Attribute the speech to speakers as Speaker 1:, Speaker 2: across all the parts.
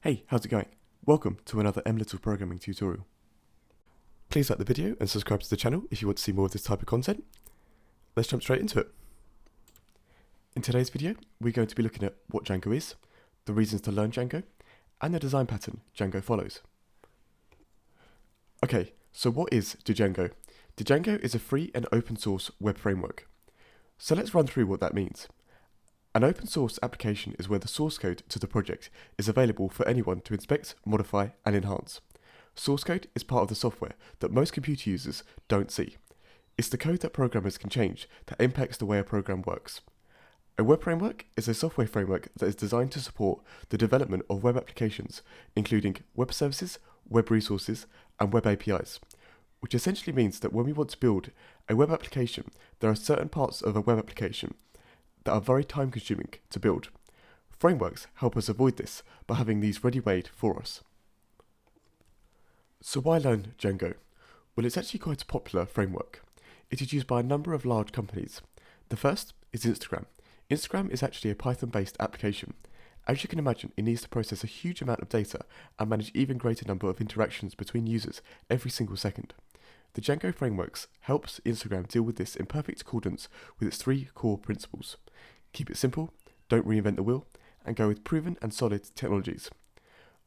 Speaker 1: Hey, how's it going? Welcome to another MLittleProgramming tutorial. Please like the video and subscribe to the channel if you want to see more of this type of content. Let's jump straight into it. In today's video, we're going to be looking at what Django is, the reasons to learn Django, and the design pattern Django follows. Okay, so what is Django? Django is a free and open source web framework. So let's run through what that means. An open source application is where the source code to the project is available for anyone to inspect, modify, and enhance. Source code is part of the software that most computer users don't see. It's the code that programmers can change that impacts the way a program works. A web framework is a software framework that is designed to support the development of web applications, including web services, web resources, and web APIs, which essentially means that when we want to build a web application, there are certain parts of a web application that are very time-consuming to build. Frameworks help us avoid this by having these ready-made for us. So why learn Django? Well, it's actually quite a popular framework. It is used by a number of large companies. The first is Instagram. Instagram is actually a Python-based application. As you can imagine, it needs to process a huge amount of data and manage even greater number of interactions between users every single second. The Django frameworks helps Instagram deal with this in perfect accordance with its three core principles. Keep it simple, don't reinvent the wheel, and go with proven and solid technologies.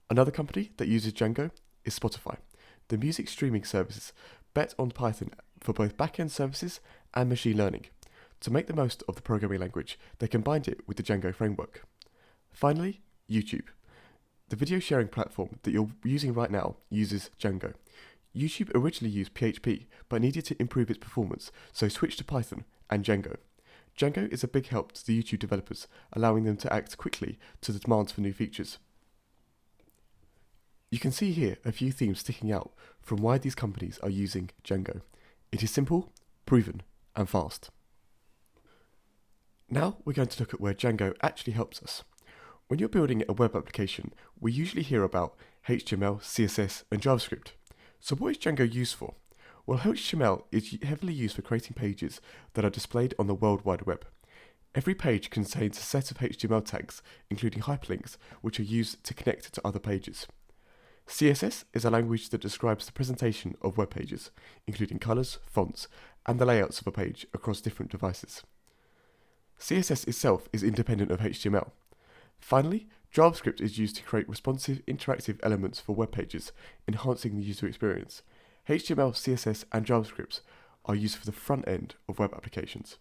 Speaker 1: Another company that uses Django is Spotify. The music streaming services bet on Python for both back-end services and machine learning. To make the most of the programming language, they combined it with the Django framework. Finally, YouTube. The video sharing platform that you're using right now uses Django. YouTube originally used PHP, but needed to improve its performance, so switched to Python and Django. Django is a big help to the YouTube developers, allowing them to act quickly to the demands for new features. You can see here a few themes sticking out from why these companies are using Django. It is simple, proven, and fast. Now we're going to look at where Django actually helps us. When you're building a web application, we usually hear about HTML, CSS, and JavaScript. So what is Django used for? Well, HTML is heavily used for creating pages that are displayed on the World Wide Web. Every page contains a set of HTML tags, including hyperlinks, which are used to connect to other pages. CSS is a language that describes the presentation of web pages, including colors, fonts, and the layouts of a page across different devices. CSS itself is independent of HTML. Finally, JavaScript is used to create responsive, interactive elements for web pages, enhancing the user experience. HTML, CSS, and JavaScript are used for the front end of web applications.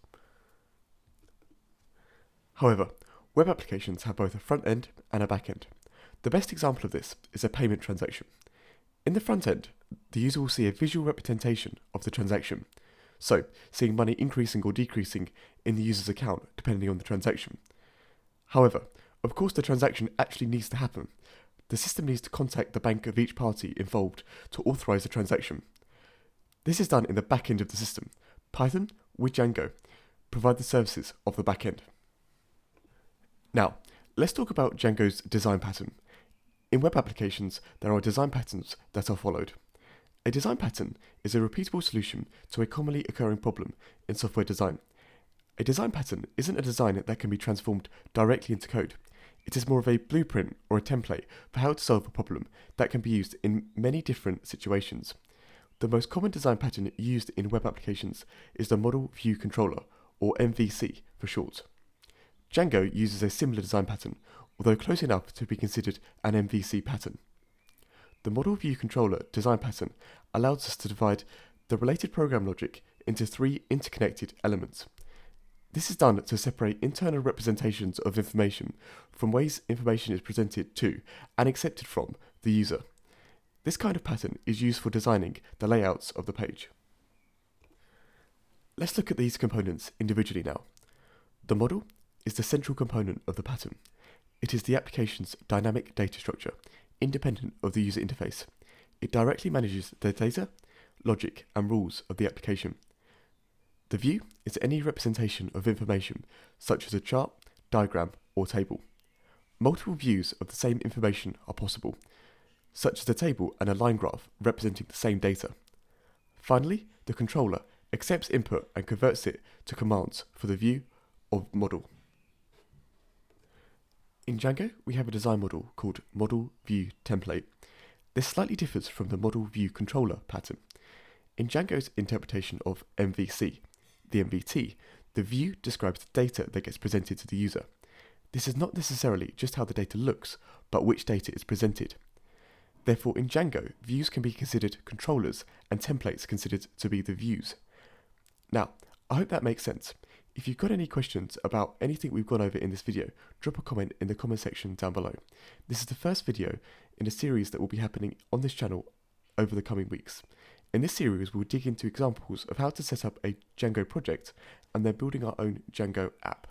Speaker 1: However, web applications have both a front end and a back end. The best example of this is a payment transaction. In the front end, the user will see a visual representation of the transaction, so seeing money increasing or decreasing in the user's account depending on the transaction. However, of course the transaction actually needs to happen. The system needs to contact the bank of each party involved to authorize the transaction. This is done in the back end of the system. Python, with Django, provide the services of the back end. Now, let's talk about Django's design pattern. In web applications, there are design patterns that are followed. A design pattern is a repeatable solution to a commonly occurring problem in software design. A design pattern isn't a design that can be transformed directly into code. It is more of a blueprint or a template for how to solve a problem that can be used in many different situations. The most common design pattern used in web applications is the Model View Controller, or MVC for short. Django uses a similar design pattern, although close enough to be considered an MVC pattern. The Model View Controller design pattern allows us to divide the related program logic into three interconnected elements. This is done to separate internal representations of information from ways information is presented to and accepted from the user. This kind of pattern is used for designing the layouts of the page. Let's look at these components individually now. The model is the central component of the pattern. It is the application's dynamic data structure, independent of the user interface. It directly manages the data, logic, and rules of the application. The view is any representation of information, such as a chart, diagram, or table. Multiple views of the same information are possible, such as a table and a line graph representing the same data. Finally, the controller accepts input and converts it to commands for the view of model. In Django, we have a design model called Model View Template. This slightly differs from the Model View Controller pattern. In Django's interpretation of MVC, the MVT, the view describes the data that gets presented to the user. This is not necessarily just how the data looks, but which data is presented. Therefore, in Django, views can be considered controllers and templates considered to be the views. Now, I hope that makes sense. If you've got any questions about anything we've gone over in this video, drop a comment in the comment section down below. This is the first video in a series that will be happening on this channel over the coming weeks. In this series, we'll dig into examples of how to set up a Django project and then building our own Django app.